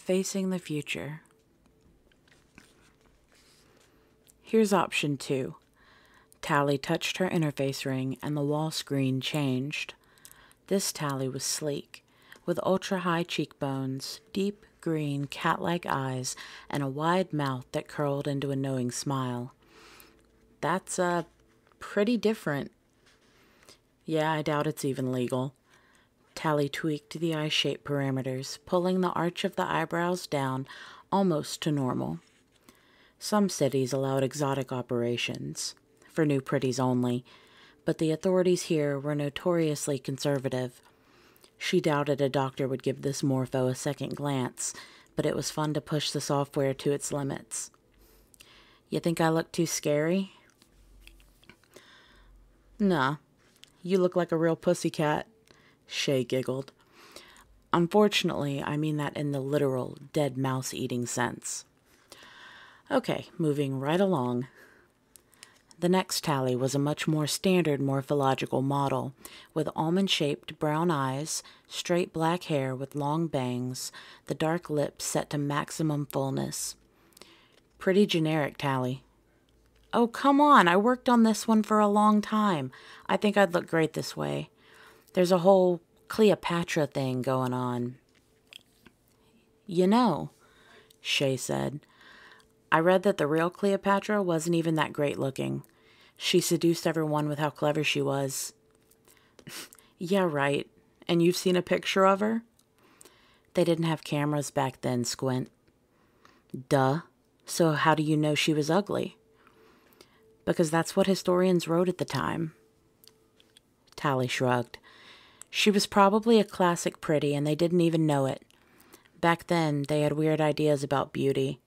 Facing the future. Here's option 2. Tally touched her interface ring and the wall screen changed. This Tally was sleek, with ultra-high cheekbones, deep green cat-like eyes, and a wide mouth that curled into a knowing smile. That's, pretty different. Yeah, I doubt it's even legal. Tally tweaked the eye shape parameters, pulling the arch of the eyebrows down almost to normal. Some cities allowed exotic operations, for new pretties only, but the authorities here were notoriously conservative. She doubted a doctor would give this morpho a second glance, but it was fun to push the software to its limits. You think I look too scary? Nah, you look like a real pussycat, Shay giggled. Unfortunately, I mean that in the literal dead mouse eating sense. Okay, moving right along. The next Tally was a much more standard morphological model, with almond-shaped brown eyes, straight black hair with long bangs, the dark lips set to maximum fullness. Pretty generic Tally. Oh, come on, I worked on this one for a long time. I think I'd look great this way. There's a whole Cleopatra thing going on. You know, Shay said, I read that the real Cleopatra wasn't even that great looking. She seduced everyone with how clever she was. Yeah, right. And you've seen a picture of her? They didn't have cameras back then, Squint. Duh. So how do you know she was ugly? Because that's what historians wrote at the time. Tally shrugged. She was probably a classic pretty, and they didn't even know it. Back then, they had weird ideas about beauty.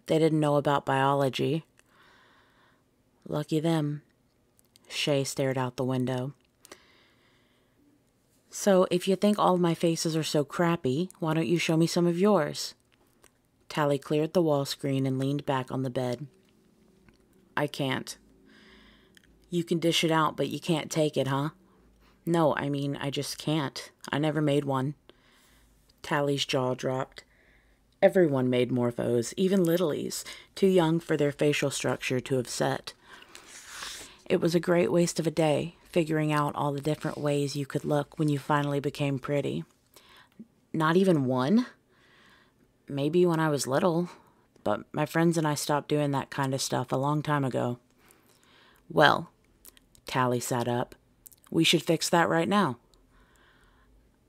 They didn't know about biology. Lucky them. Shay stared out the window. So, if you think all of my faces are so crappy, why don't you show me some of yours? Tally cleared the wall screen and leaned back on the bed. I can't. You can dish it out, but you can't take it, huh? No, I mean, I just can't. I never made one. Tally's jaw dropped. Everyone made morphos, even littlies, too young for their facial structure to have set. It was a great waste of a day, figuring out all the different ways you could look when you finally became pretty. Not even one? Maybe when I was little, but my friends and I stopped doing that kind of stuff a long time ago. Well, Tally sat up. We should fix that right now.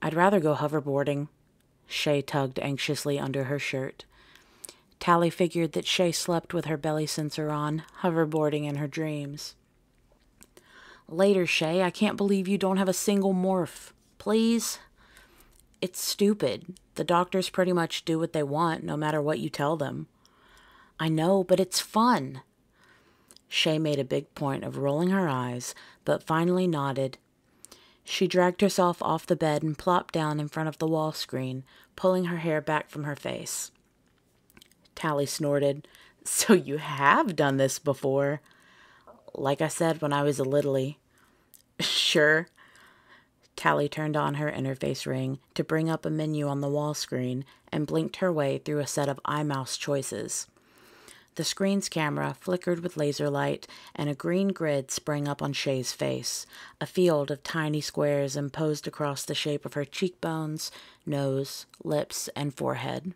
I'd rather go hoverboarding. Shay tugged anxiously under her shirt. Tally figured that Shay slept with her belly sensor on, hoverboarding in her dreams. Later, Shay, I can't believe you don't have a single morph. Please? It's stupid. The doctors pretty much do what they want, no matter what you tell them. I know, but it's fun. Shay made a big point of rolling her eyes, but finally nodded. She dragged herself off the bed and plopped down in front of the wall screen, pulling her hair back from her face. Tally snorted. So you have done this before? Like I said when I was a littly. Sure. Tally turned on her interface ring to bring up a menu on the wall screen and blinked her way through a set of iMouse choices. The screen's camera flickered with laser light, and a green grid sprang up on Shay's face, a field of tiny squares imposed across the shape of her cheekbones, nose, lips, and forehead.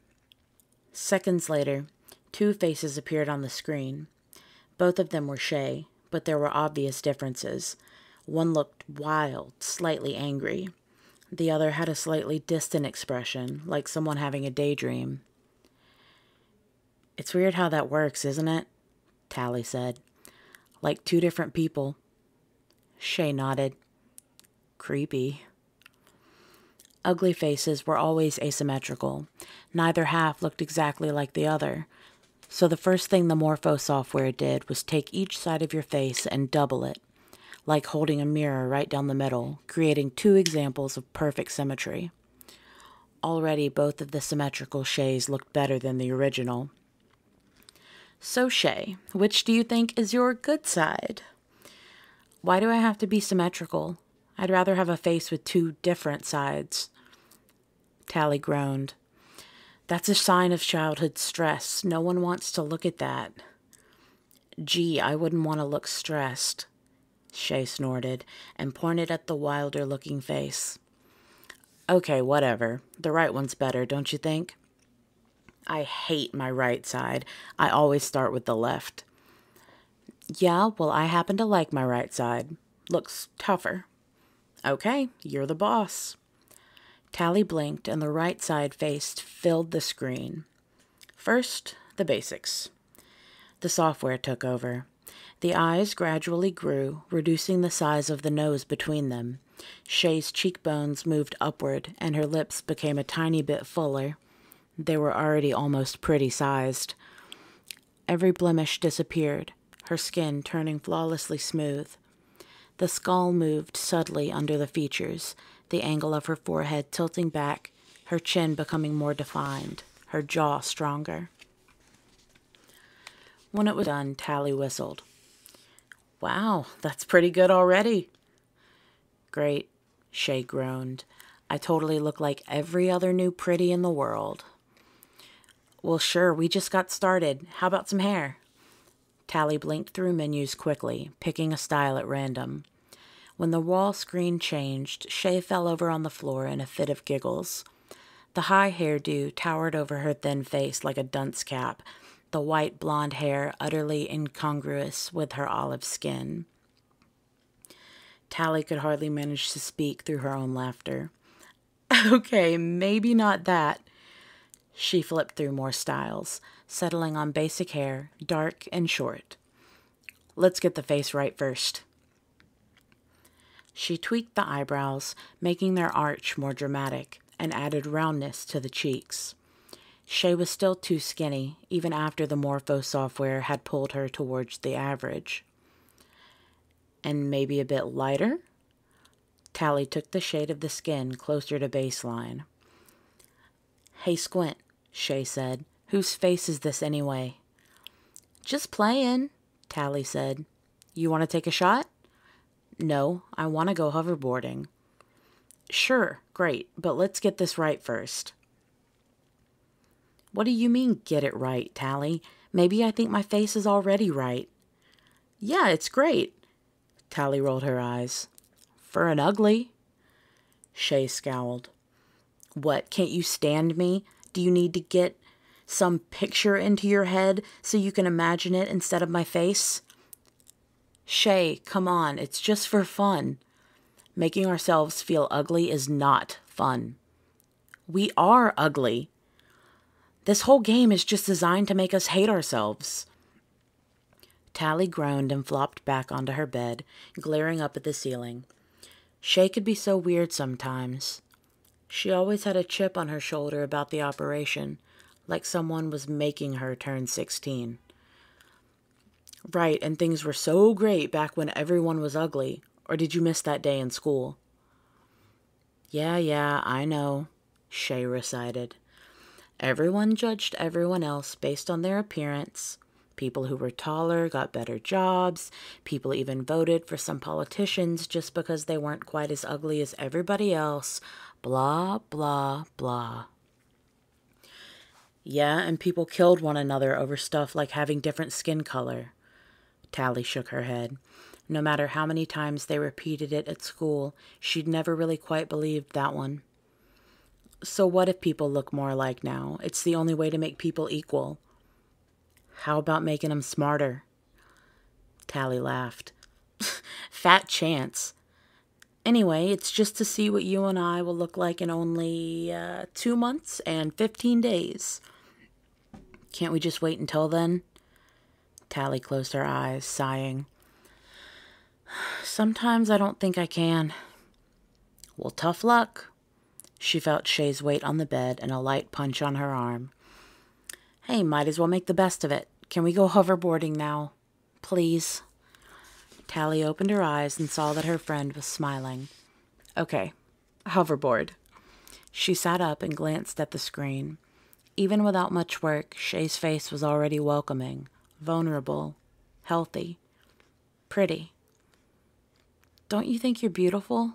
Seconds later, 2 faces appeared on the screen. Both of them were Shay, but there were obvious differences. One looked wild, slightly angry. The other had a slightly distant expression, like someone having a daydream. It's weird how that works, isn't it? Tally said. Like 2 different people. Shay nodded. Creepy. Ugly faces were always asymmetrical. Neither half looked exactly like the other. So the first thing the Morpho software did was take each side of your face and double it, like holding a mirror right down the middle, creating 2 examples of perfect symmetry. Already both of the symmetrical Shays looked better than the original. So, Shay, which do you think is your good side? Why do I have to be symmetrical? I'd rather have a face with 2 different sides. Tally groaned. That's a sign of childhood stress. No one wants to look at that. Gee, I wouldn't want to look stressed, Shay snorted and pointed at the wilder-looking face. Okay, whatever. The right one's better, don't you think? I hate my right side. I always start with the left. Yeah, well, I happen to like my right side. Looks tougher. Okay, you're the boss. Tally blinked and the right side face filled the screen. First, the basics. The software took over. The eyes gradually grew, reducing the size of the nose between them. Shay's cheekbones moved upward, and her lips became a tiny bit fuller. They were already almost pretty-sized. Every blemish disappeared, her skin turning flawlessly smooth. The skull moved subtly under the features, the angle of her forehead tilting back, her chin becoming more defined, her jaw stronger. When it was done, Tally whistled. Wow, that's pretty good already. Great, Shay groaned. I totally look like every other new pretty in the world. Well, sure, we just got started. How about some hair? Tally blinked through menus quickly, picking a style at random. When the wall screen changed, Shay fell over on the floor in a fit of giggles. The high hairdo towered over her thin face like a dunce cap, the white blonde hair utterly incongruous with her olive skin. Tally could hardly manage to speak through her own laughter. Okay, maybe not that. She flipped through more styles, settling on basic hair, dark and short. Let's get the face right first. She tweaked the eyebrows, making their arch more dramatic, and added roundness to the cheeks. Shay was still too skinny, even after the Morpho software had pulled her towards the average. And maybe a bit lighter? Tally took the shade of the skin closer to baseline. Hey, Squint, Shay said. Whose face is this anyway? Just playing, Tally said. You want to take a shot? No, I want to go hoverboarding. Sure, great, but let's get this right first. What do you mean, get it right, Tally? Maybe I think my face is already right. Yeah, it's great. Tally rolled her eyes. For an ugly. Shay scowled. What, can't you stand me? Do you need to get some picture into your head so you can imagine it instead of my face? Shay, come on, it's just for fun. Making ourselves feel ugly is not fun. We are ugly. This whole game is just designed to make us hate ourselves. Tally groaned and flopped back onto her bed, glaring up at the ceiling. Shay could be so weird sometimes. She always had a chip on her shoulder about the operation, like someone was making her turn 16. Right, and things were so great back when everyone was ugly. Or did you miss that day in school? Yeah, I know, Shay recited. Everyone judged everyone else based on their appearance. People who were taller got better jobs. People even voted for some politicians just because they weren't quite as ugly as everybody else. Blah, blah, blah. Yeah, and people killed one another over stuff like having different skin color. Tally shook her head. No matter how many times they repeated it at school, she'd never really quite believed that one. So what if people look more alike now? It's the only way to make people equal. How about making them smarter? Tally laughed. Fat chance. Anyway, it's just to see what you and I will look like in only 2 months and 15 days. Can't we just wait until then? Tally closed her eyes, sighing. Sometimes I don't think I can. Well, tough luck. She felt Shay's weight on the bed and a light punch on her arm. Hey, might as well make the best of it. Can we go hoverboarding now? Please. Tally opened her eyes and saw that her friend was smiling. Okay, hoverboard. She sat up and glanced at the screen. Even without much work, Shay's face was already welcoming, vulnerable, healthy, pretty. Don't you think you're beautiful?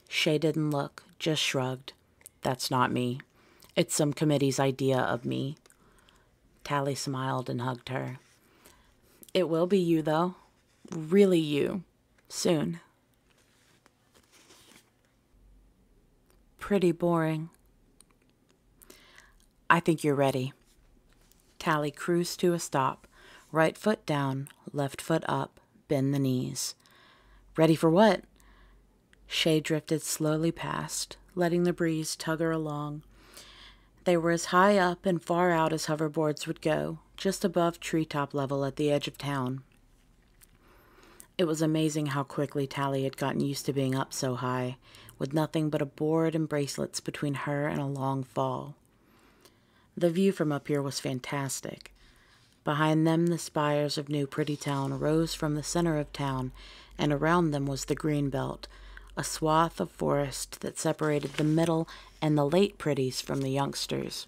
Shay didn't look, just shrugged. That's not me. It's some committee's idea of me. Tally smiled and hugged her. It will be you, though. Really you. Soon. Pretty boring. I think you're ready. Tally cruised to a stop. Right foot down, left foot up, bend the knees. Ready for what? Shay drifted slowly past, letting the breeze tug her along. They were as high up and far out as hoverboards would go, just above treetop level at the edge of town. It was amazing how quickly Tally had gotten used to being up so high, with nothing but a board and bracelets between her and a long fall. The view from up here was fantastic. Behind them, the spires of New Pretty Town rose from the center of town, and around them was the green belt, a swath of forest that separated the middle and the late pretties from the youngsters.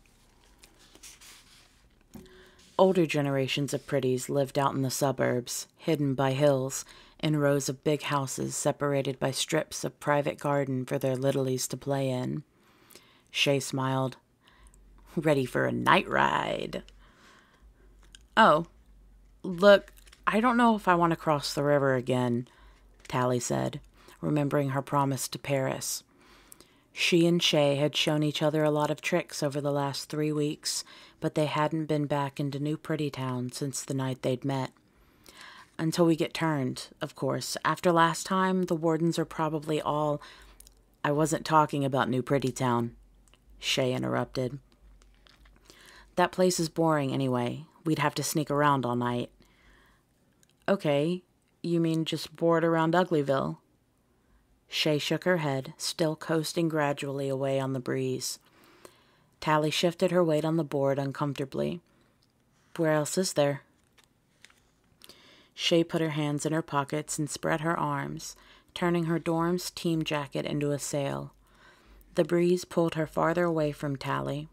Older generations of pretties lived out in the suburbs, hidden by hills, in rows of big houses separated by strips of private garden for their littlies to play in. Shay smiled. Ready for a night ride. Oh, look, I don't know if I want to cross the river again, Tally said, remembering her promise to Paris. She and Shay had shown each other a lot of tricks over the last 3 weeks, but they hadn't been back into New Pretty Town since the night they'd met. Until we get turned, of course. After last time, the wardens are probably all... I wasn't talking about New Pretty Town, Shay interrupted. That place is boring anyway. We'd have to sneak around all night. Okay, you mean just board around Uglyville? Shay shook her head, still coasting gradually away on the breeze. Tally shifted her weight on the board uncomfortably. Where else is there? Shay put her hands in her pockets and spread her arms, turning her dorm's team jacket into a sail. The breeze pulled her farther away from Tally.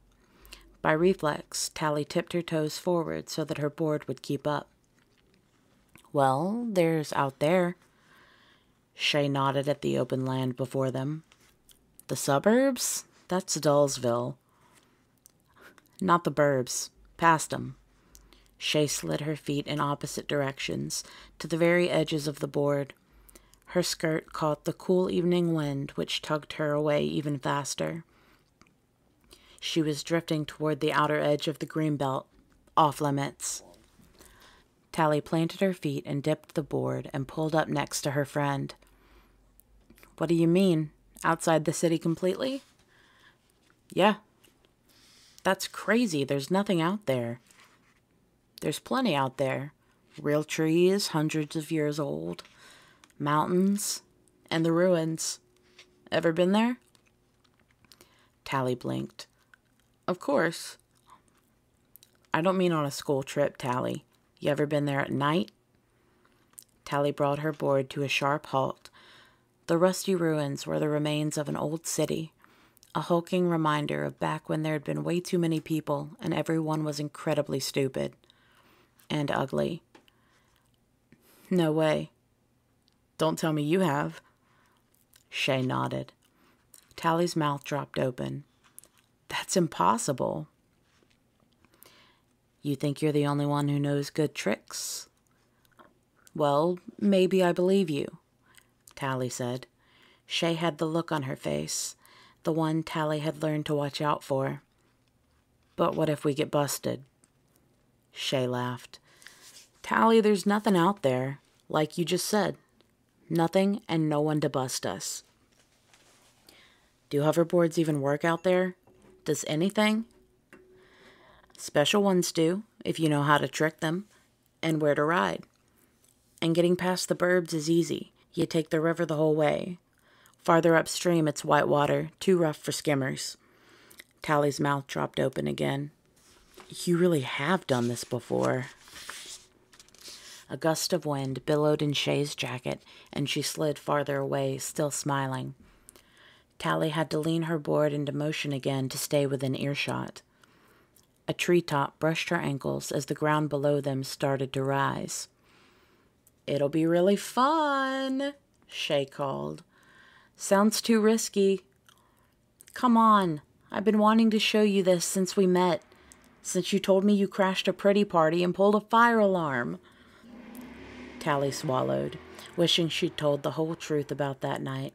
By reflex, Tally tipped her toes forward so that her board would keep up. Well, there's out there. Shay nodded at the open land before them. The suburbs? That's Dullsville. Not the burbs. Past 'em. Shay slid her feet in opposite directions, to the very edges of the board. Her skirt caught the cool evening wind, which tugged her away even faster. She was drifting toward the outer edge of the greenbelt, off limits. Tally planted her feet and dipped the board and pulled up next to her friend. What do you mean? Outside the city completely? Yeah. That's crazy. There's nothing out there. There's plenty out there. Real trees, hundreds of years old. Mountains. And the ruins. Ever been there? Tally blinked. Of course. I don't mean on a school trip, Tally. You ever been there at night? Tally brought her board to a sharp halt. The rusty ruins were the remains of an old city, a hulking reminder of back when there had been way too many people and everyone was incredibly stupid. And ugly. No way. Don't tell me you have. Shay nodded. Tally's mouth dropped open. That's impossible. You think you're the only one who knows good tricks? Well, maybe I believe you, Tally said. Shay had the look on her face, the one Tally had learned to watch out for. But what if we get busted? Shay laughed. Tally, there's nothing out there, like you just said. Nothing and no one to bust us. Do hoverboards even work out there? Does anything? Special ones do, if you know how to trick them, and where to ride. And getting past the burbs is easy. You take the river the whole way. Farther upstream, it's white water, too rough for skimmers. Tally's mouth dropped open again. You really have done this before. A gust of wind billowed in Shay's jacket, and she slid farther away, still smiling. Tally had to lean her board into motion again to stay within earshot. A treetop brushed her ankles as the ground below them started to rise. It'll be really fun, Shay called. Sounds too risky. Come on, I've been wanting to show you this since we met, since you told me you crashed a pretty party and pulled a fire alarm. Tally swallowed, wishing she'd told the whole truth about that night,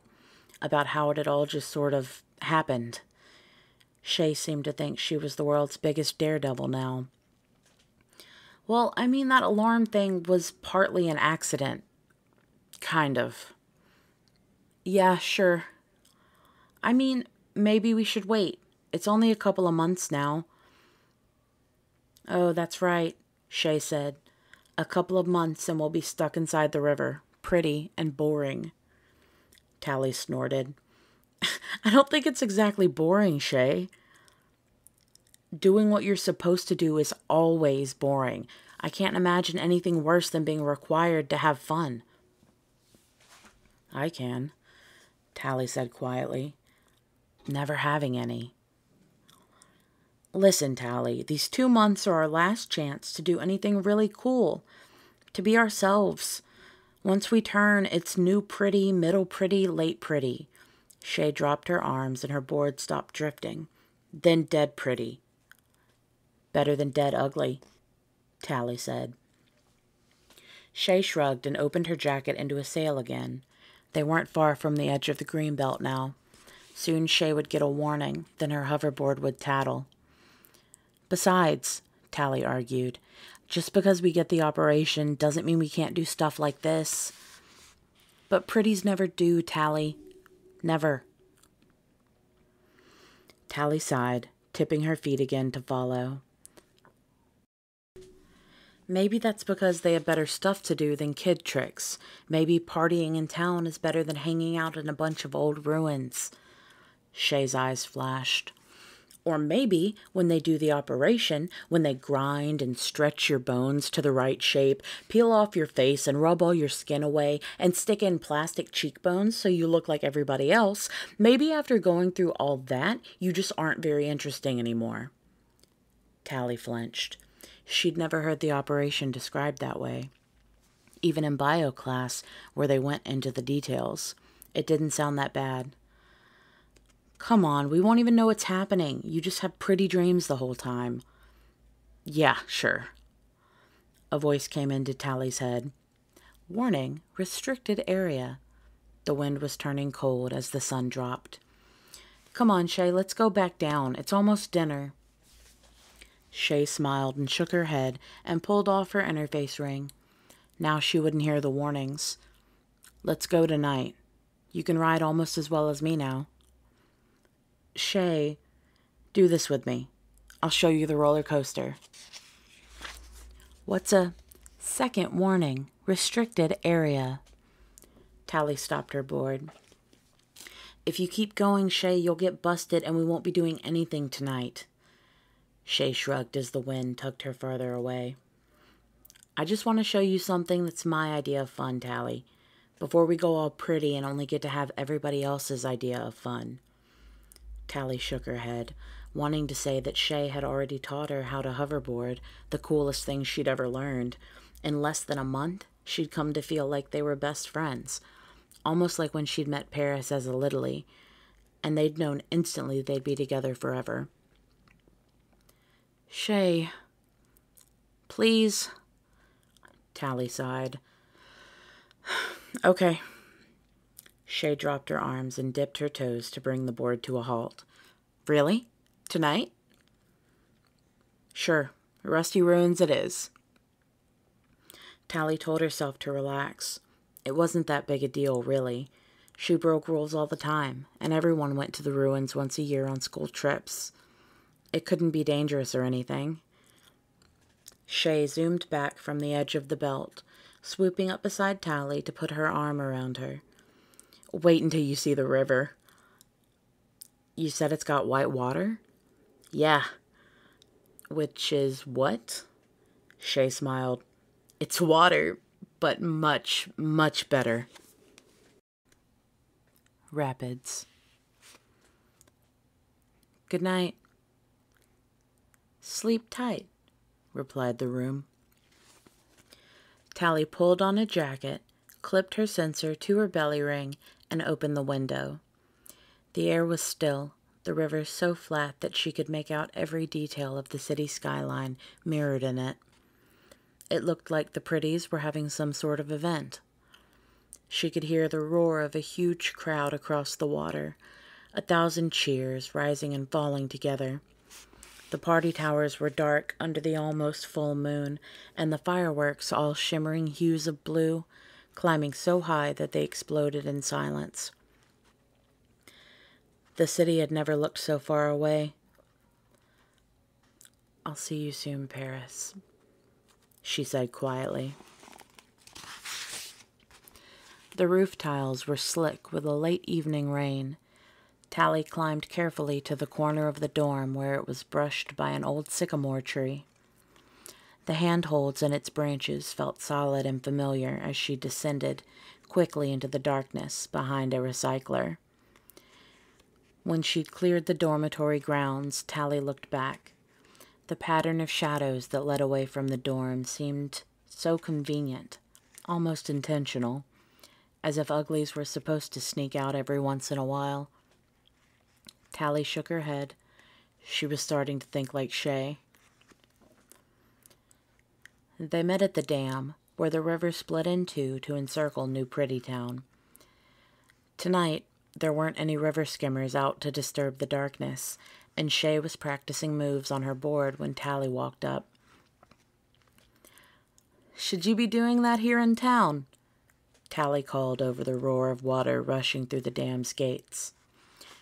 about how it had all just sort of happened. Shay seemed to think she was the world's biggest daredevil now. Well, I mean, that alarm thing was partly an accident. Kind of. Yeah, sure. I mean, maybe we should wait. It's only a couple of months now. Oh, that's right, Shay said. A couple of months and we'll be stuck inside the river. Pretty and boring. Tally snorted. I don't think it's exactly boring, Shay. Doing what you're supposed to do is always boring. I can't imagine anything worse than being required to have fun. I can, Tally said quietly. Never having any. Listen, Tally, these 2 months are our last chance to do anything really cool. To be ourselves. Once we turn, it's new pretty, middle pretty, late pretty. Shay dropped her arms and her board stopped drifting. Then dead pretty. Better than dead ugly, Tally said. Shay shrugged and opened her jacket into a sail again. They weren't far from the edge of the green belt now. Soon Shay would get a warning, then her hoverboard would tattle. Besides, Tally argued, just because we get the operation doesn't mean we can't do stuff like this. But pretties never do, Tally. Never. Tally sighed, tipping her feet again to follow. Maybe that's because they have better stuff to do than kid tricks. Maybe partying in town is better than hanging out in a bunch of old ruins. Shay's eyes flashed. Or maybe when they do the operation, when they grind and stretch your bones to the right shape, peel off your face and rub all your skin away, and stick in plastic cheekbones so you look like everybody else, maybe after going through all that, you just aren't very interesting anymore. Tally flinched. She'd never heard the operation described that way. Even in bio class, where they went into the details, it didn't sound that bad. Come on, we won't even know what's happening. You just have pretty dreams the whole time. Yeah, sure. A voice came into Tally's head. Warning, restricted area. The wind was turning cold as the sun dropped. Come on, Shay, let's go back down. It's almost dinner. Shay smiled and shook her head and pulled off her interface ring. Now she wouldn't hear the warnings. Let's go tonight. You can ride almost as well as me now. Shay, do this with me. I'll show you the roller coaster. What's a second warning? Restricted area. Tally stopped her board. If you keep going, Shay, you'll get busted and we won't be doing anything tonight. Shay shrugged as the wind tugged her farther away. I just want to show you something that's my idea of fun, Tally, before we go all pretty and only get to have everybody else's idea of fun. Tally shook her head, wanting to say that Shay had already taught her how to hoverboard, the coolest thing she'd ever learned. In less than a month, she'd come to feel like they were best friends, almost like when she'd met Paris as a littlie, and they'd known instantly they'd be together forever. Shay, please, Tally sighed. Okay. Shay dropped her arms and dipped her toes to bring the board to a halt. Really? Tonight? Sure. Rusty Ruins it is. Tally told herself to relax. It wasn't that big a deal, really. She broke rules all the time, and everyone went to the ruins once a year on school trips. It couldn't be dangerous or anything. Shay zoomed back from the edge of the belt, swooping up beside Tally to put her arm around her. Wait until you see the river. You said it's got white water? Yeah. Which is what? Shay smiled. It's water, but much, much better. Rapids. Good night. Sleep tight, replied the room. Tally pulled on a jacket, clipped her sensor to her belly ring, and opened the window. The air was still, the river so flat that she could make out every detail of the city skyline mirrored in it. It looked like the pretties were having some sort of event. She could hear the roar of a huge crowd across the water, 1,000 cheers rising and falling together. The party towers were dark under the almost full moon, and the fireworks, all shimmering hues of blue, climbing so high that they exploded in silence. The city had never looked so far away. "I'll see you soon, Paris," she said quietly. The roof tiles were slick with a late evening rain. Tally climbed carefully to the corner of the dorm where it was brushed by an old sycamore tree. The handholds in its branches felt solid and familiar as she descended quickly into the darkness behind a recycler. When she'd cleared the dormitory grounds, Tally looked back. The pattern of shadows that led away from the dorm seemed so convenient, almost intentional, as if Uglies were supposed to sneak out every once in a while. Tally shook her head. She was starting to think like Shay. They met at the dam, where the river split in two to encircle New Prettytown. Tonight, there weren't any river skimmers out to disturb the darkness, and Shay was practicing moves on her board when Tally walked up. "Should you be doing that here in town?" Tally called over the roar of water rushing through the dam's gates.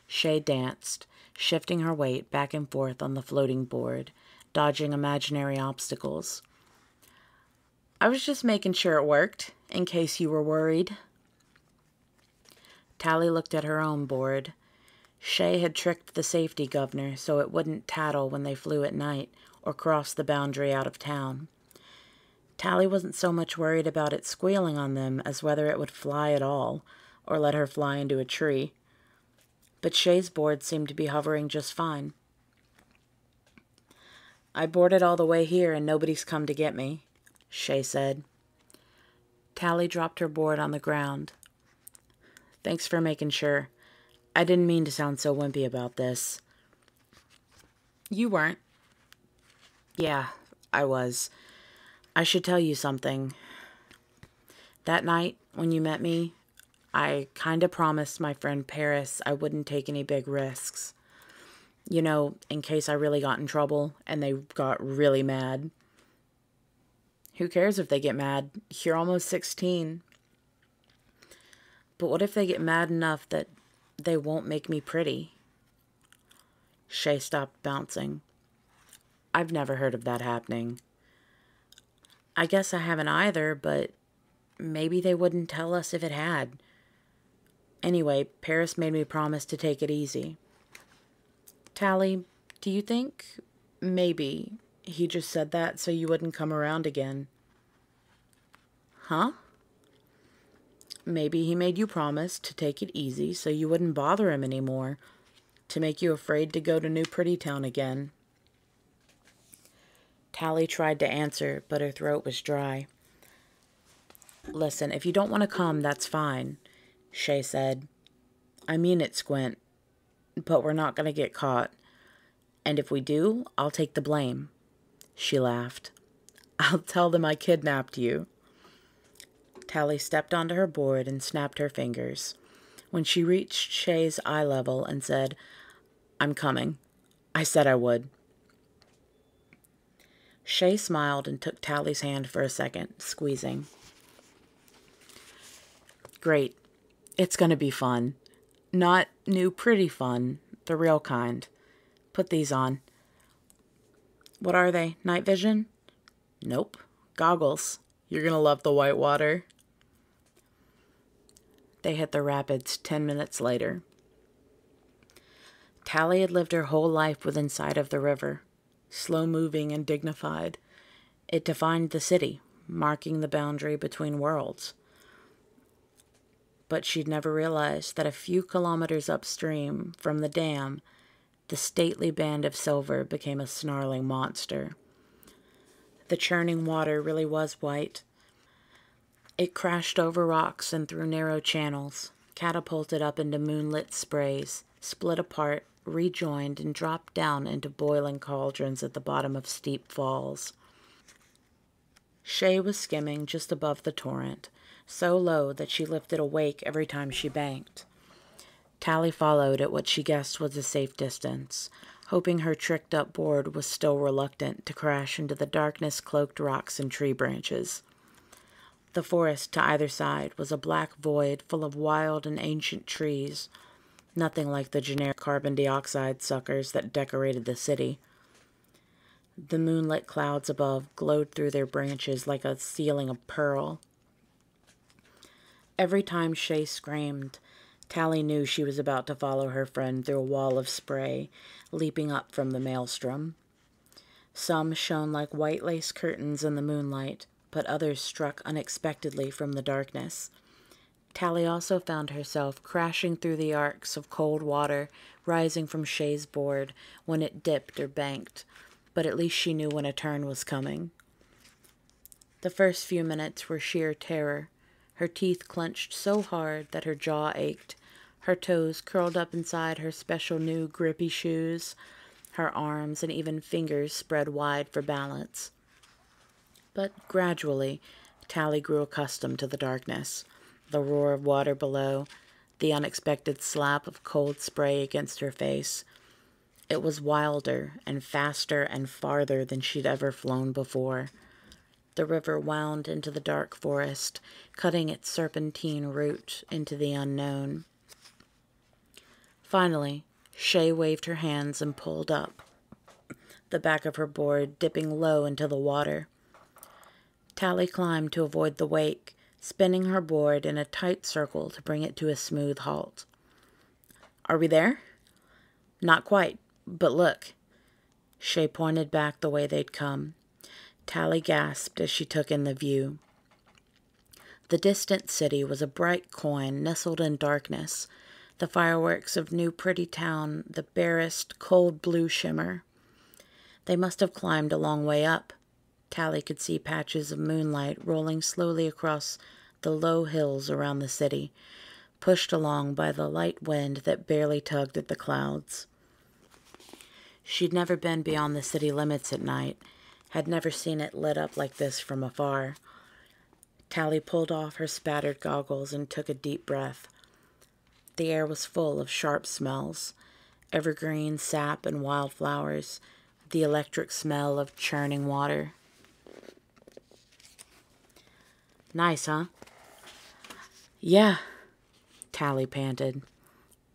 Shay danced, shifting her weight back and forth on the floating board, dodging imaginary obstacles. "I was just making sure it worked, in case you were worried." Tally looked at her own board. Shay had tricked the safety governor so it wouldn't tattle when they flew at night or crossed the boundary out of town. Tally wasn't so much worried about it squealing on them as whether it would fly at all, or let her fly into a tree. But Shay's board seemed to be hovering just fine. "I boarded all the way here and nobody's come to get me," Shay said. Tally dropped her board on the ground. "Thanks for making sure. I didn't mean to sound so wimpy about this." "You weren't." "Yeah, I was. I should tell you something. That night, when you met me, I kinda promised my friend Paris I wouldn't take any big risks. You know, in case I really got in trouble and they got really mad." "Who cares if they get mad? You're almost 16. "But what if they get mad enough that they won't make me pretty?" Shay stopped bouncing. "I've never heard of that happening." "I guess I haven't either, but maybe they wouldn't tell us if it had. Anyway, Paris made me promise to take it easy." "Tally, do you think maybe he just said that so you wouldn't come around again?" "Huh?" "Maybe he made you promise to take it easy so you wouldn't bother him anymore, to make you afraid to go to New Prettytown again." Tally tried to answer, but her throat was dry. "Listen, if you don't want to come, that's fine," Shay said. "I mean it, Squint, but we're not going to get caught. And if we do, I'll take the blame." She laughed. "I'll tell them I kidnapped you." Tally stepped onto her board and snapped her fingers. When she reached Shay's eye level and said, "I'm coming. I said I would." Shay smiled and took Tally's hand for a second, squeezing. "Great. It's going to be fun. Not new pretty fun, the real kind. Put these on." "What are they? Night vision?" "Nope. Goggles. You're going to love the white water." They hit the rapids 10 minutes later. Tally had lived her whole life within sight of the river, slow-moving and dignified. It defined the city, marking the boundary between worlds. But she'd never realized that a few kilometers upstream from the dam, the stately band of silver became a snarling monster. The churning water really was white. It crashed over rocks and through narrow channels, catapulted up into moonlit sprays, split apart, rejoined and dropped down into boiling cauldrons at the bottom of steep falls. Shay was skimming just above the torrent, so low that she lifted a wake every time she banked. Tally followed at what she guessed was a safe distance, hoping her tricked-up board was still reluctant to crash into the darkness-cloaked rocks and tree branches. The forest to either side was a black void full of wild and ancient trees, nothing like the generic carbon dioxide suckers that decorated the city. The moonlit clouds above glowed through their branches like a ceiling of pearl. Every time Shay screamed, Tally knew she was about to follow her friend through a wall of spray, leaping up from the maelstrom. Some shone like white lace curtains in the moonlight, but others struck unexpectedly from the darkness. Tally also found herself crashing through the arcs of cold water rising from Shay's board when it dipped or banked, but at least she knew when a turn was coming. The first few minutes were sheer terror. Her teeth clenched so hard that her jaw ached, her toes curled up inside her special new grippy shoes, her arms and even fingers spread wide for balance. But gradually, Tally grew accustomed to the darkness, the roar of water below, the unexpected slap of cold spray against her face. It was wilder and faster and farther than she'd ever flown before. The river wound into the dark forest, cutting its serpentine route into the unknown. Finally, Shay waved her hands and pulled up, the back of her board dipping low into the water. Tally climbed to avoid the wake, spinning her board in a tight circle to bring it to a smooth halt. "Are we there?" "Not quite, but look." Shay pointed back the way they'd come. Tally gasped as she took in the view. The distant city was a bright coin nestled in darkness, the fireworks of New Pretty Town the barest, cold blue shimmer. They must have climbed a long way up. Tally could see patches of moonlight rolling slowly across the low hills around the city, pushed along by the light wind that barely tugged at the clouds. She'd never been beyond the city limits at night, had never seen it lit up like this from afar. Tally pulled off her spattered goggles and took a deep breath. The air was full of sharp smells, evergreen, sap, and wildflowers, the electric smell of churning water. "Nice, huh?" "Yeah," Tally panted.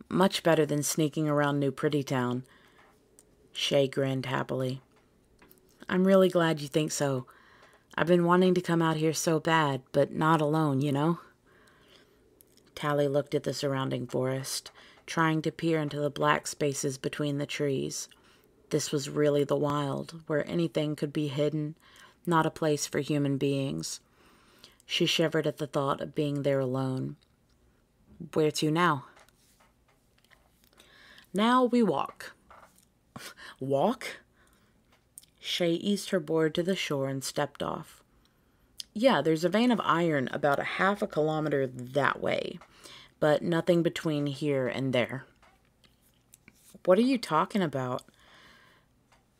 "Much better than sneaking around New Pretty Town." Shay grinned happily. "I'm really glad you think so. I've been wanting to come out here so bad, but not alone, you know?" Tally looked at the surrounding forest, trying to peer into the black spaces between the trees. This was really the wild, where anything could be hidden, not a place for human beings. She shivered at the thought of being there alone. "Where to now?" "Now we walk." "Walk?" Shay eased her board to the shore and stepped off. "Yeah, there's a vein of iron about a half a kilometer that way, but nothing between here and there." "What are you talking about?"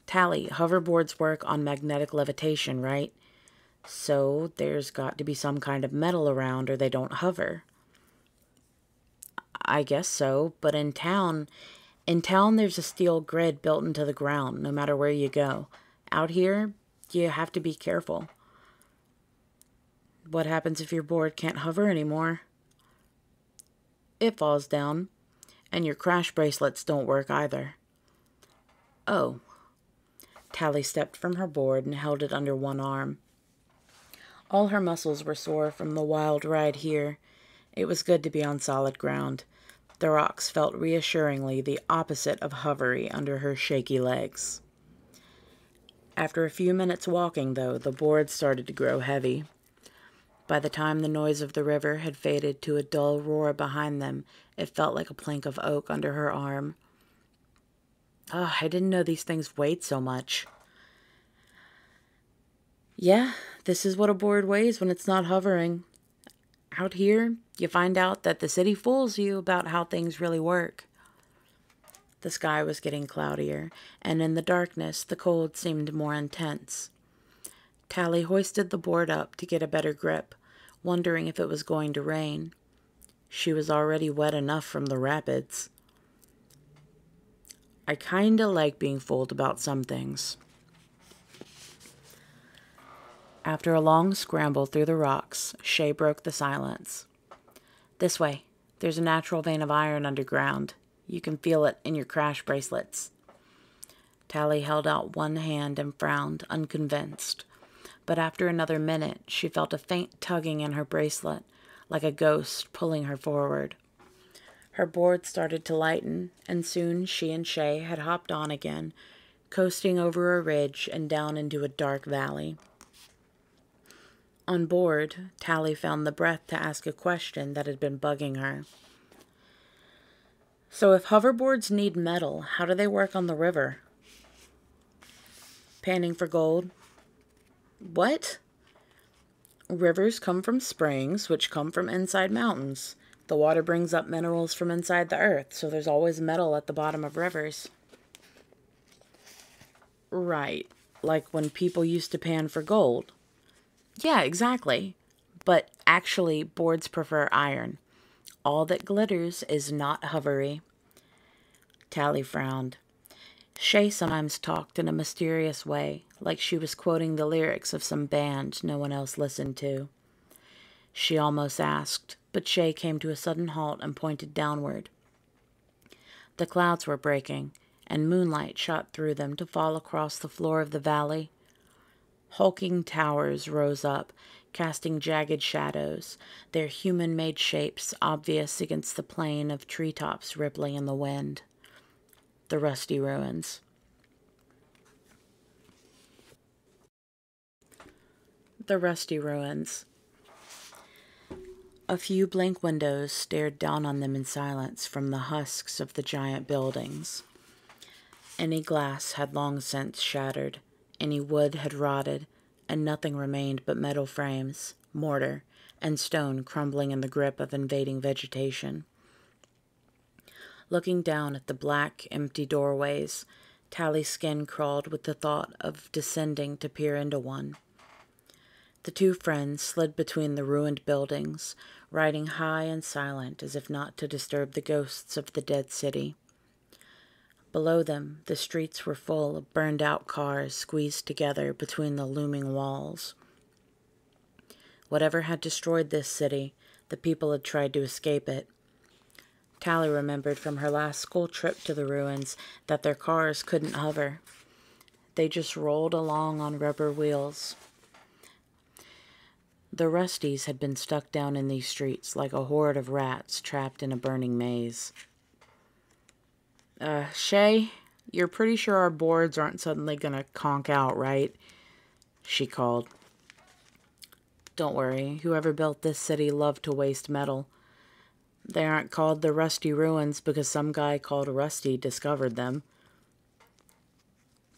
"Tally, hoverboards work on magnetic levitation, right? So there's got to be some kind of metal around or they don't hover." "I guess so, but in town there's a steel grid built into the ground, no matter where you go. Out here, you have to be careful." "What happens if your board can't hover anymore?" "It falls down, and your crash bracelets don't work either." "Oh." Tally stepped from her board and held it under one arm. All her muscles were sore from the wild ride here. It was good to be on solid ground. The rocks felt reassuringly the opposite of hovery under her shaky legs. After a few minutes walking, though, the board started to grow heavy. By the time the noise of the river had faded to a dull roar behind them, it felt like a plank of oak under her arm. "Oh, I didn't know these things weighed so much." "Yeah, this is what a board weighs when it's not hovering. Out here, you find out that the city fools you about how things really work." The sky was getting cloudier, and in the darkness the cold seemed more intense. Tally hoisted the board up to get a better grip, wondering if it was going to rain. She was already wet enough from the rapids. I kinda like being fooled about some things. After a long scramble through the rocks, Shay broke the silence. This way. There's a natural vein of iron underground. You can feel it in your crash bracelets. Tally held out one hand and frowned, unconvinced. But after another minute, she felt a faint tugging in her bracelet, like a ghost pulling her forward. Her board started to lighten, and soon she and Shay had hopped on again, coasting over a ridge and down into a dark valley. On board, Tally found the breath to ask a question that had been bugging her. So if hoverboards need metal, how do they work on the river? Panning for gold. What? Rivers come from springs, which come from inside mountains. The water brings up minerals from inside the earth, so there's always metal at the bottom of rivers. Right, like when people used to pan for gold. Yeah, exactly. But actually, boards prefer iron. All that glitters is not hovery. Tally frowned. Shay sometimes talked in a mysterious way, like she was quoting the lyrics of some band no one else listened to. She almost asked, but Shay came to a sudden halt and pointed downward. The clouds were breaking, and moonlight shot through them to fall across the floor of the valley. Hulking towers rose up, casting jagged shadows, their human-made shapes obvious against the plain of treetops rippling in the wind. The rusty ruins. The rusty ruins. A few blank windows stared down on them in silence from the husks of the giant buildings. Any glass had long since shattered, any wood had rotted, and nothing remained but metal frames, mortar, and stone crumbling in the grip of invading vegetation. Looking down at the black, empty doorways, Tally's skin crawled with the thought of descending to peer into one. The two friends slid between the ruined buildings, riding high and silent as if not to disturb the ghosts of the dead city. Below them, the streets were full of burned-out cars squeezed together between the looming walls. Whatever had destroyed this city, the people had tried to escape it. Tally remembered from her last school trip to the ruins that their cars couldn't hover. They just rolled along on rubber wheels. The Rusties had been stuck down in these streets like a horde of rats trapped in a burning maze. Shay, you're pretty sure our boards aren't suddenly gonna conk out, right? She called. Don't worry, whoever built this city loved to waste metal. They aren't called the Rusty Ruins because some guy called Rusty discovered them.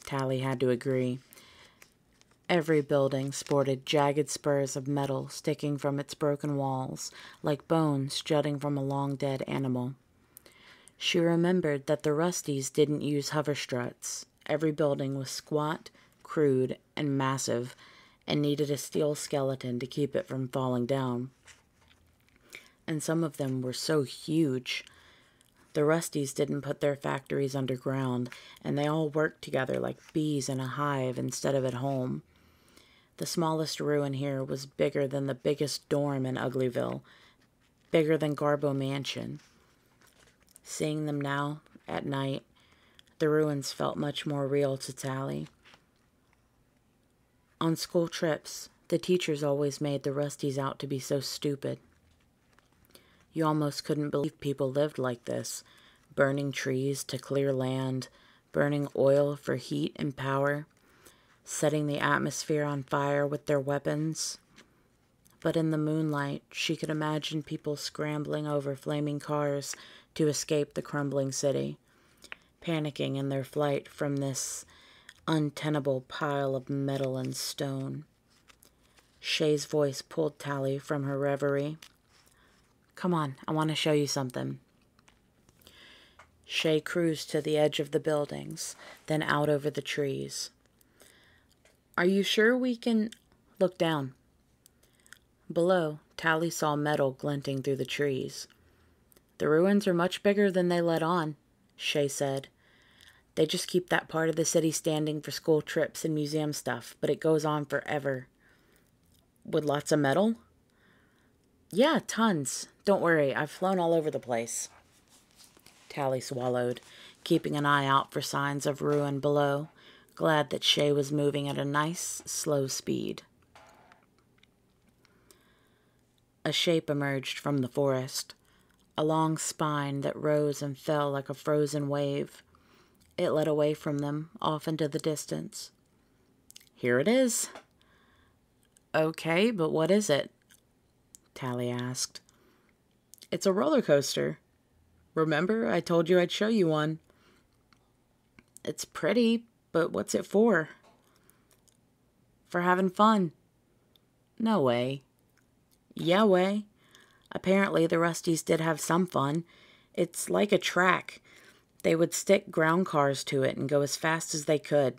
Tally had to agree. Every building sported jagged spurs of metal sticking from its broken walls, like bones jutting from a long-dead animal. She remembered that the Rusties didn't use hover struts. Every building was squat, crude, and massive, and needed a steel skeleton to keep it from falling down. And some of them were so huge. The Rusties didn't put their factories underground, and they all worked together like bees in a hive instead of at home. The smallest ruin here was bigger than the biggest dorm in Uglyville, bigger than Garbo Mansion. Seeing them now, at night, the ruins felt much more real to Tally. On school trips, the teachers always made the Rusties out to be so stupid. You almost couldn't believe people lived like this, burning trees to clear land, burning oil for heat and power, setting the atmosphere on fire with their weapons. But in the moonlight, she could imagine people scrambling over flaming cars to escape the crumbling city, panicking in their flight from this untenable pile of metal and stone. Shay's voice pulled Tally from her reverie. Come on, I want to show you something. Shay cruised to the edge of the buildings, then out over the trees. Are you sure we can... Look down. Below, Tally saw metal glinting through the trees. The ruins are much bigger than they let on, Shay said. They just keep that part of the city standing for school trips and museum stuff, but it goes on forever. With lots of metal? Yeah, tons. Don't worry, I've flown all over the place. Tally swallowed, keeping an eye out for signs of ruin below, glad that Shay was moving at a nice, slow speed. A shape emerged from the forest, a long spine that rose and fell like a frozen wave. It led away from them, off into the distance. Here it is. Okay, but what is it? Tally asked. It's a roller coaster. Remember, I told you I'd show you one. It's pretty, but what's it for? For having fun. No way. Yeah way. Apparently the Rusties did have some fun. It's like a track. They would stick ground cars to it and go as fast as they could.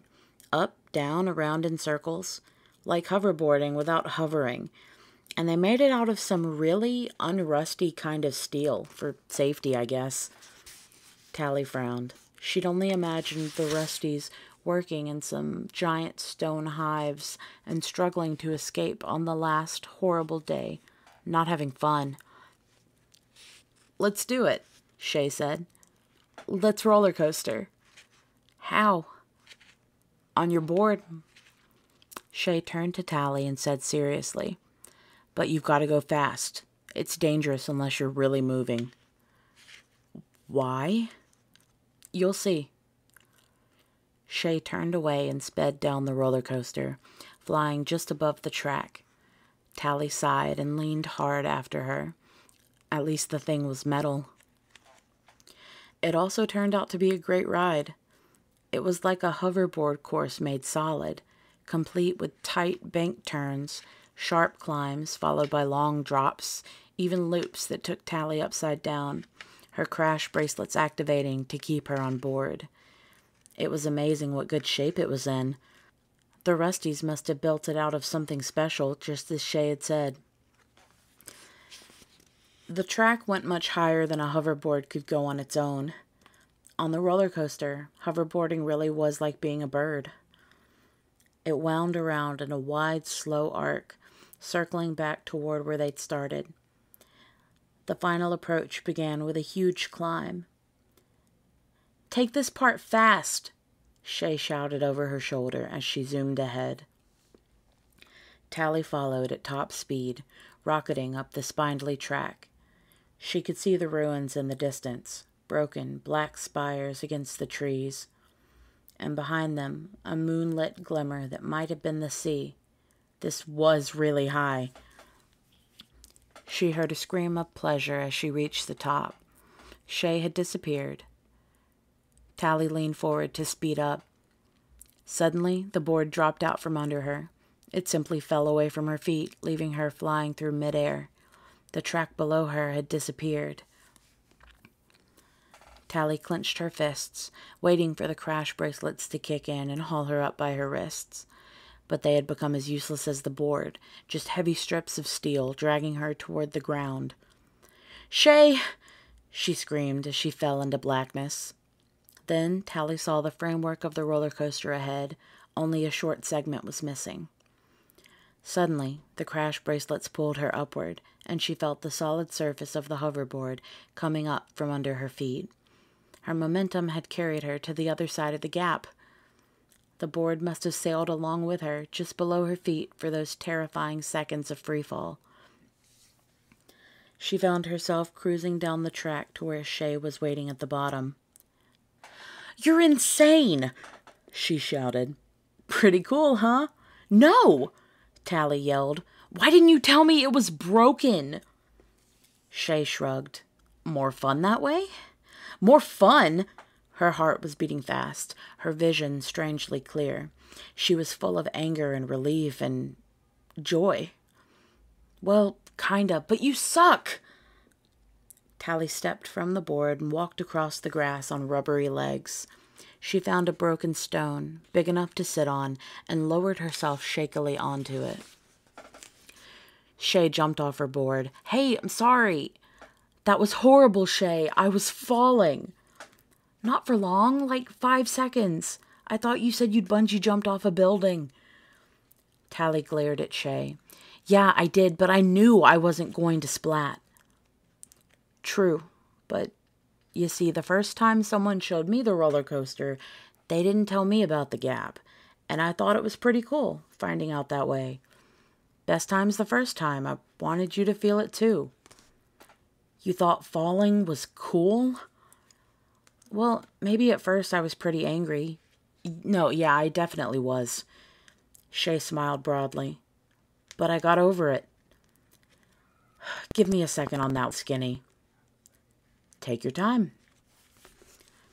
Up, down, around in circles. Like hoverboarding without hovering. And they made it out of some really unrusty kind of steel. For safety, I guess. Tally frowned. She'd only imagined the Rusties working in some giant stone hives and struggling to escape on the last horrible day. Not having fun. Let's do it, Shay said. Let's roller coaster. How? On your board. Shay turned to Tally and said seriously, but you've got to go fast. It's dangerous unless you're really moving. Why? You'll see. Shay turned away and sped down the roller coaster, flying just above the track. Tally sighed and leaned hard after her. At least the thing was metal. It also turned out to be a great ride. It was like a hoverboard course made solid, complete with tight bank turns, sharp climbs followed by long drops, even loops that took Tally upside down, her crash bracelets activating to keep her on board. It was amazing what good shape it was in. The Rusties must have built it out of something special, just as Shay had said. The track went much higher than a hoverboard could go on its own. On the roller coaster, hoverboarding really was like being a bird. It wound around in a wide, slow arc, circling back toward where they'd started. The final approach began with a huge climb. Take this part fast, Shay shouted over her shoulder as she zoomed ahead. Tally followed at top speed, rocketing up the spindly track. She could see the ruins in the distance, broken black spires against the trees, and behind them a moonlit glimmer that might have been the sea. This was really high. She heard a scream of pleasure as she reached the top. Shay had disappeared. Tally leaned forward to speed up. Suddenly, the board dropped out from under her. It simply fell away from her feet, leaving her flying through midair. The track below her had disappeared. Tally clenched her fists, waiting for the crash bracelets to kick in and haul her up by her wrists. But they had become as useless as the board, just heavy strips of steel dragging her toward the ground. "Shay!" she screamed as she fell into blackness. Then Tally saw the framework of the roller coaster ahead. Only a short segment was missing. Suddenly, the crash bracelets pulled her upward, and she felt the solid surface of the hoverboard coming up from under her feet. Her momentum had carried her to the other side of the gap. The board must have sailed along with her, just below her feet, for those terrifying seconds of freefall. She found herself cruising down the track to where Shay was waiting at the bottom. "You're insane!" she shouted. "Pretty cool, huh?" "No!" Tally yelled. "Why didn't you tell me it was broken?" Shay shrugged. "More fun that way?" "More fun?" Her heart was beating fast, her vision strangely clear. She was full of anger and relief and joy. "Well, kinda, but you suck." Tally stepped from the board and walked across the grass on rubbery legs. She found a broken stone, big enough to sit on, and lowered herself shakily onto it. Shay jumped off her board. "Hey, I'm sorry." "That was horrible, Shay. I was falling." "Not for long, like 5 seconds. I thought you said you'd bungee jumped off a building." Tally glared at Shay. "Yeah, I did, but I knew I wasn't going to splat." "True, but you see, the first time someone showed me the roller coaster, they didn't tell me about the gap, and I thought it was pretty cool finding out that way. Best time's the first time. I wanted you to feel it too." "You thought falling was cool?" "Well, maybe at first I was pretty angry. No, yeah, I definitely was." Shay smiled broadly. "But I got over it." "Give me a second on that, Skinny." "Take your time."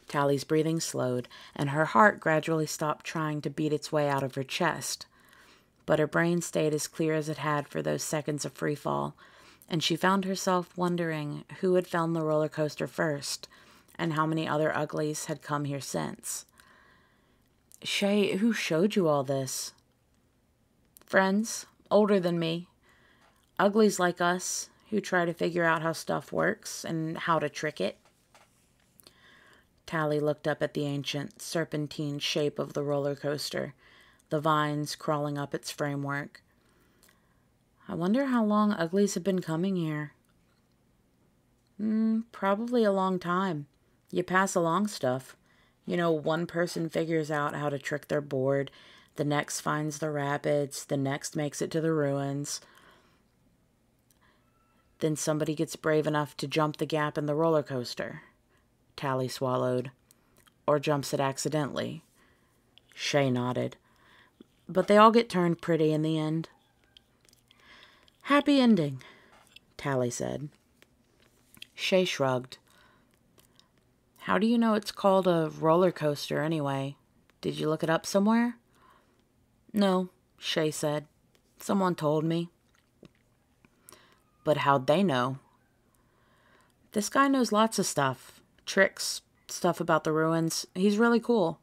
Tally's breathing slowed, and her heart gradually stopped trying to beat its way out of her chest. But her brain stayed as clear as it had for those seconds of free fall, and she found herself wondering who had found the roller coaster first, and how many other Uglies had come here since. "Shay, who showed you all this?" "Friends, older than me. Uglies like us, who try to figure out how stuff works and how to trick it." Tally looked up at the ancient, serpentine shape of the roller coaster, the vines crawling up its framework. "I wonder how long Uglies have been coming here." Probably a long time. You pass along stuff. You know, one person figures out how to trick their board, the next finds the rapids, the next makes it to the ruins. Then somebody gets brave enough to jump the gap in the roller coaster." Tally swallowed. "Or jumps it accidentally." Shay nodded. "But they all get turned pretty in the end." "Happy ending," Tally said. Shay shrugged. "How do you know it's called a roller coaster anyway? Did you look it up somewhere?" "No," Shay said. "Someone told me." "But how'd they know?" "This guy knows lots of stuff. Tricks, stuff about the ruins. He's really cool."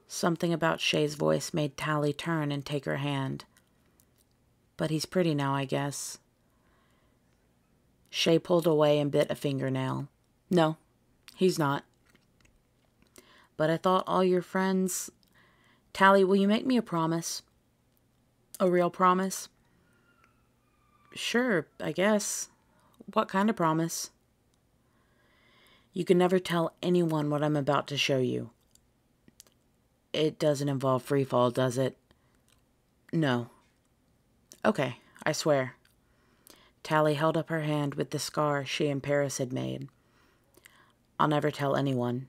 Something about Shay's voice made Tally turn and take her hand. "But he's pretty now, I guess." Shay pulled away and bit a fingernail. "No, he's not." "But I thought all your friends—" "Tally, will you make me a promise? A real promise?" "Sure, I guess. What kind of promise?" "You can never tell anyone what I'm about to show you." "It doesn't involve free fall, does it?" "No." "Okay, I swear." Tally held up her hand with the scar she and Paris had made. "I'll never tell anyone."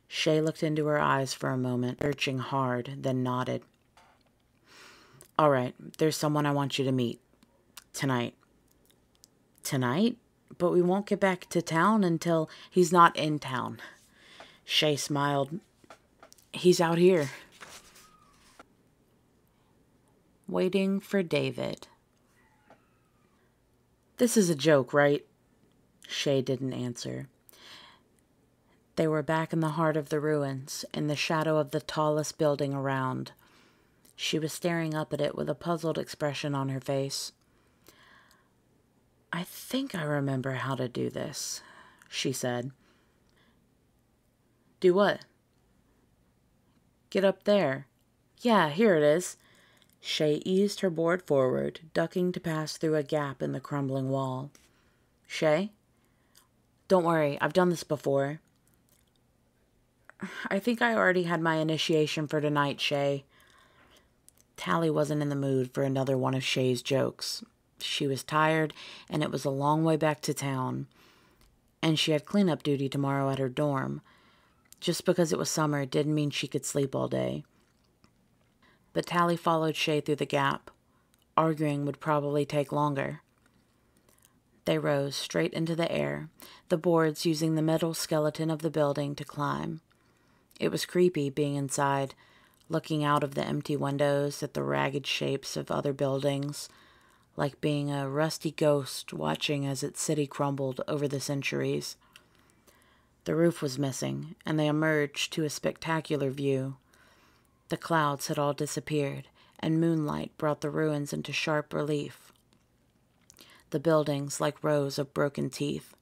Shay looked into her eyes for a moment, searching hard, then nodded. "All right, there's someone I want you to meet. Tonight." "Tonight? But we won't get back to town until—" "He's not in town." Shay smiled. "He's out here." Waiting for David. "This is a joke, right?" Shay didn't answer. They were back in the heart of the ruins, in the shadow of the tallest building around. She was staring up at it with a puzzled expression on her face. "I think I remember how to do this," she said. "Do what?" "Get up there." "Yeah, here it is." Shay eased her board forward, ducking to pass through a gap in the crumbling wall. "Shay?" "Don't worry, I've done this before." "I think I already had my initiation for tonight, Shay." Tally wasn't in the mood for another one of Shay's jokes. She was tired, and it was a long way back to town. And she had cleanup duty tomorrow at her dorm. Just because it was summer didn't mean she could sleep all day. But Tally followed Shay through the gap. Arguing would probably take longer. They rose straight into the air, the boards using the metal skeleton of the building to climb. It was creepy being inside, looking out of the empty windows at the ragged shapes of other buildings, like being a rusty ghost watching as its city crumbled over the centuries. The roof was missing, and they emerged to a spectacular view. The clouds had all disappeared, and moonlight brought the ruins into sharp relief. The buildings like rows of broken teeth.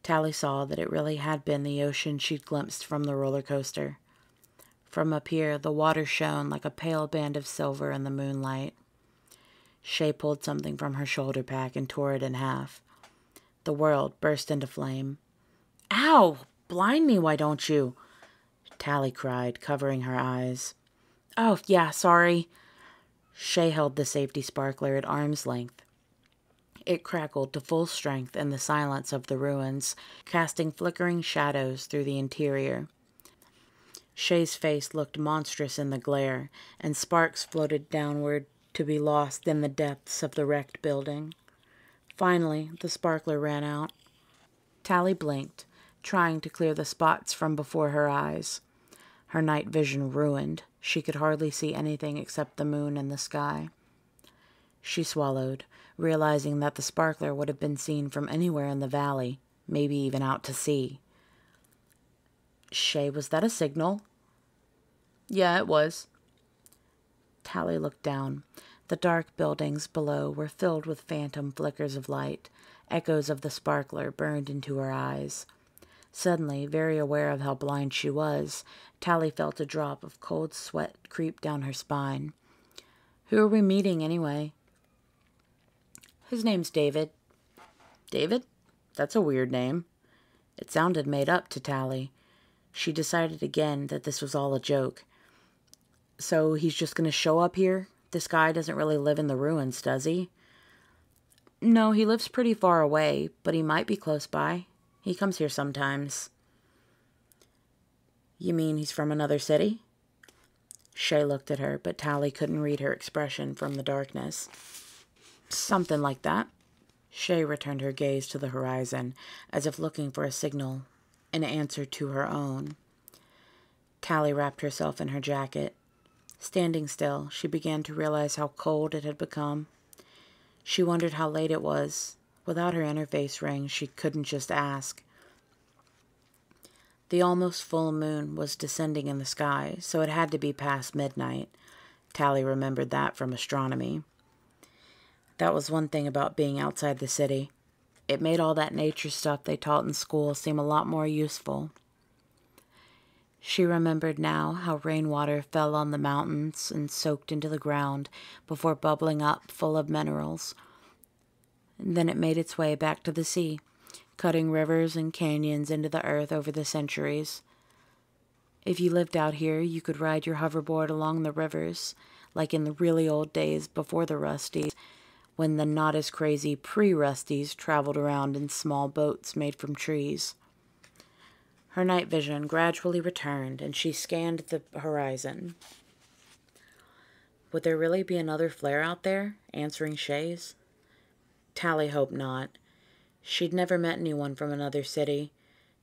Tally saw that it really had been the ocean she'd glimpsed from the roller coaster. From up here, the water shone like a pale band of silver in the moonlight. Shay pulled something from her shoulder pack and tore it in half. The world burst into flame. "Ow! Blind me, why don't you?" Tally cried, covering her eyes. "Oh, yeah, sorry." Shay held the safety sparkler at arm's length. It crackled to full strength in the silence of the ruins, casting flickering shadows through the interior. Shay's face looked monstrous in the glare, and sparks floated downward to be lost in the depths of the wrecked building. Finally, the sparkler ran out. Tally blinked, trying to clear the spots from before her eyes. Her night vision ruined. She could hardly see anything except the moon and the sky. She swallowed, realizing that the sparkler would have been seen from anywhere in the valley, maybe even out to sea. "Shay, was that a signal?" "Yeah, it was." Tally looked down. The dark buildings below were filled with phantom flickers of light. Echoes of the sparkler burned into her eyes. Suddenly, very aware of how blind she was, Tally felt a drop of cold sweat creep down her spine. "Who are we meeting, anyway?" "His name's David." "David? That's a weird name." It sounded made up to Tally. She decided again that this was all a joke. "So he's just going to show up here? This guy doesn't really live in the ruins, does he?" "No, he lives pretty far away, but he might be close by. He comes here sometimes." "You mean he's from another city?" Shay looked at her, but Tally couldn't read her expression from the darkness. "Something like that." Shay returned her gaze to the horizon, as if looking for a signal, an answer to her own. Tally wrapped herself in her jacket. Standing still, she began to realize how cold it had become. She wondered how late it was. Without her interface ring, she couldn't just ask. The almost full moon was descending in the sky, so it had to be past midnight. Tally remembered that from astronomy. That was one thing about being outside the city. It made all that nature stuff they taught in school seem a lot more useful. She remembered now how rainwater fell on the mountains and soaked into the ground before bubbling up full of minerals. And then it made its way back to the sea, cutting rivers and canyons into the earth over the centuries. If you lived out here, you could ride your hoverboard along the rivers, like in the really old days before the Rusties, when the not-as-crazy pre-Rusties traveled around in small boats made from trees. Her night vision gradually returned, and she scanned the horizon. Would there really be another flare out there, answering Shay's? Tally hoped not. She'd never met anyone from another city.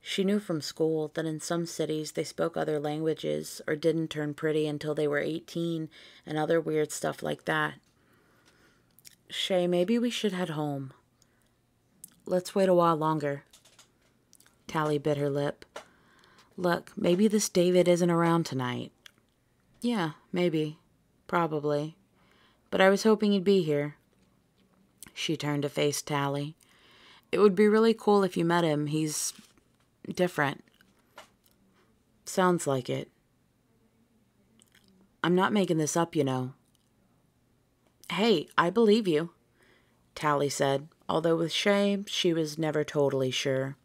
She knew from school that in some cities they spoke other languages or didn't turn pretty until they were 18 and other weird stuff like that. "Shay, maybe we should head home." "Let's wait a while longer." Tally bit her lip. "Look, maybe this David isn't around tonight." "Yeah, maybe. Probably. But I was hoping you'd be here." She turned to face Tally. "It would be really cool if you met him. He's different." "Sounds like it." "I'm not making this up, you know." "Hey, I believe you," Tally said, although with Shay, she was never totally sure.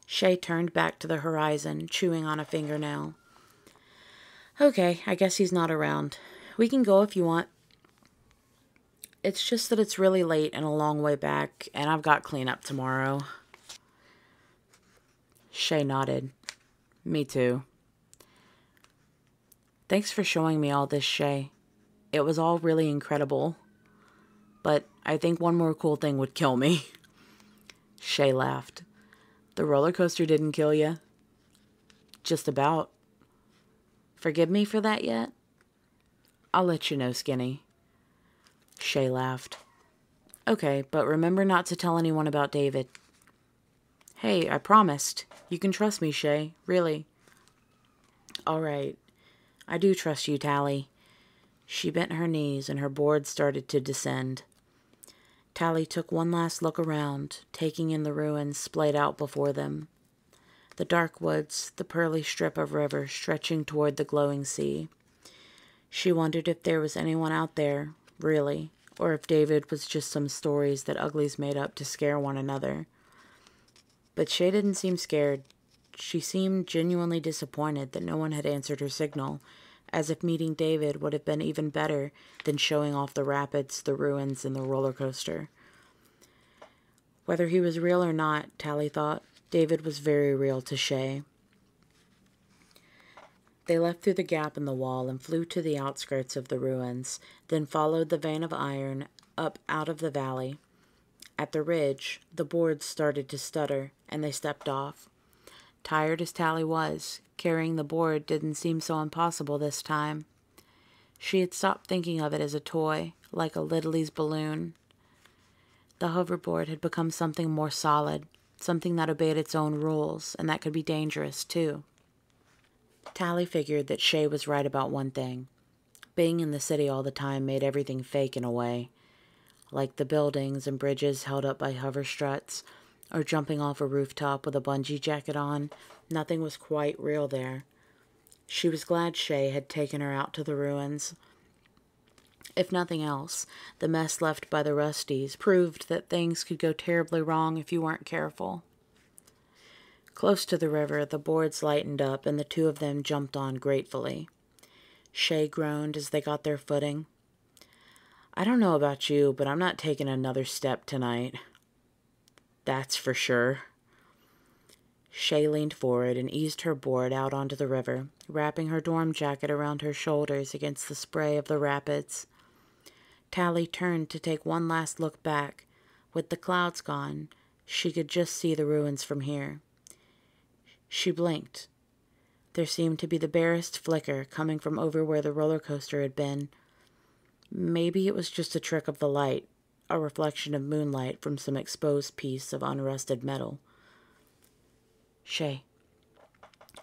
Shay turned back to the horizon, chewing on a fingernail. "Okay, I guess he's not around. We can go if you want. It's just that it's really late and a long way back, and I've got cleanup tomorrow." Shay nodded. "Me too." "Thanks for showing me all this, Shay. It was all really incredible. But I think one more cool thing would kill me." Shay laughed. "The roller coaster didn't kill you?" "Just about." "Forgive me for that yet?" "I'll let you know, Skinny." Shay laughed. Okay, but remember not to tell anyone about David. Hey, I promised. You can trust me, Shay. Really. All right. I do trust you, Tally. She bent her knees and her board started to descend. Tally took one last look around, taking in the ruins splayed out before them. The dark woods, the pearly strip of river stretching toward the glowing sea. She wondered if there was anyone out there, really, or if David was just some stories that Uglies made up to scare one another. But Shay didn't seem scared. She seemed genuinely disappointed that no one had answered her signal, as if meeting David would have been even better than showing off the rapids, the ruins, and the roller coaster. Whether he was real or not, Tally thought, David was very real to Shay. They left through the gap in the wall and flew to the outskirts of the ruins, then followed the vein of iron up out of the valley. At the ridge, the boards started to stutter, and they stepped off. Tired as Tally was, carrying the board didn't seem so impossible this time. She had stopped thinking of it as a toy, like a Lidley's balloon. The hoverboard had become something more solid, something that obeyed its own rules, and that could be dangerous, too. Tally figured that Shay was right about one thing. Being in the city all the time made everything fake in a way, like the buildings and bridges held up by hover struts, or jumping off a rooftop with a bungee jacket on. Nothing was quite real there. She was glad Shay had taken her out to the ruins. If nothing else, the mess left by the Rusties proved that things could go terribly wrong if you weren't careful. Close to the river, the boards lightened up, and the two of them jumped on gratefully. Shay groaned as they got their footing. I don't know about you, but I'm not taking another step tonight. That's for sure. Shay leaned forward and eased her board out onto the river, wrapping her dorm jacket around her shoulders against the spray of the rapids. Tally turned to take one last look back. With the clouds gone, she could just see the ruins from here. She blinked. There seemed to be the barest flicker coming from over where the roller coaster had been. Maybe it was just a trick of the light, a reflection of moonlight from some exposed piece of unrusted metal. Shay,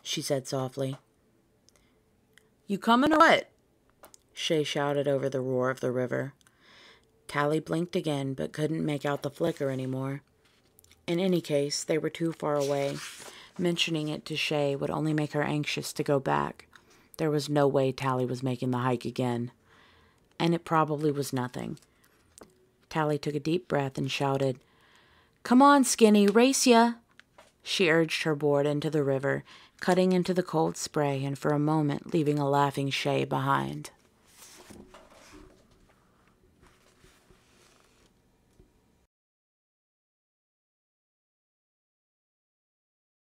she said softly. You coming or what? Shay shouted over the roar of the river. Tally blinked again, but couldn't make out the flicker anymore. In any case, they were too far away. Mentioning it to Shay would only make her anxious to go back. There was no way Tally was making the hike again. And it probably was nothing. Tally took a deep breath and shouted, Come on, Skinny, race ya! She urged her board into the river, cutting into the cold spray and for a moment leaving a laughing Shay behind.